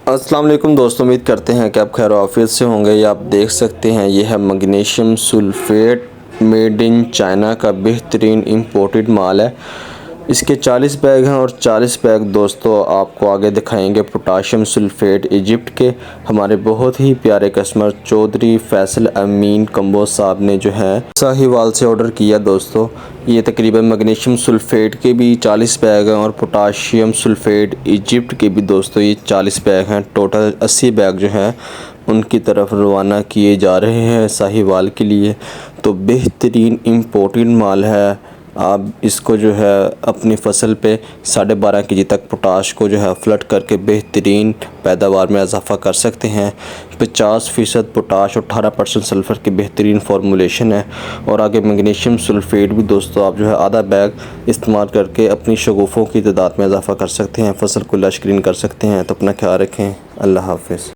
अस्सलाम वालेकुम दोस्तों, उम्मीद करते हैं कि आप खैर ऑफिस से होंगे। ये आप देख सकते हैं, ये है magnesium sulphate made in China का बेहतरीन इंपोर्टेड माल है। इसके 40 बैग हैं और 40 बैग दोस्तों आपको आगे दिखाएंगे पोटाशियम सल्फेट इजिप्ट के। हमारे बहुत ही प्यारे कस्टमर चौधरी फैसल अमीन कंबो साहब ने जो है साहिवाल से ऑर्डर किया दोस्तों। ये तकरीबन मैग्नीशियम सल्फेट के भी 40 बैग हैं और पोटाशियम सल्फेट इजिप्ट के भी दोस्तों ये 40 बैग हैं। टोटल 80 बैग जो हैं उनकी तरफ रवाना किए जा रहे हैं साहिवाल के लिए। तो बेहतरीन इम्पोर्टेड माल है। आप इसको जो है अपनी फसल पे 12.5 kg तक पोटाश को जो है फ्लड करके बेहतरीन पैदावार में इजाफ़ा कर सकते हैं। 50% पोटाश और 18% सल्फ़र की बेहतरीन फार्मूलेशन है। और आगे मैग्नीशियम सल्फेट भी दोस्तों आप जो है आधा बैग इस्तेमाल करके अपनी शगुफ़ों की तादाद में इजाफ़ा कर सकते हैं, फसल को लशग्रीन कर सकते हैं। तो अपना ख्याल रखें। अल्लाह हाफ़िज़।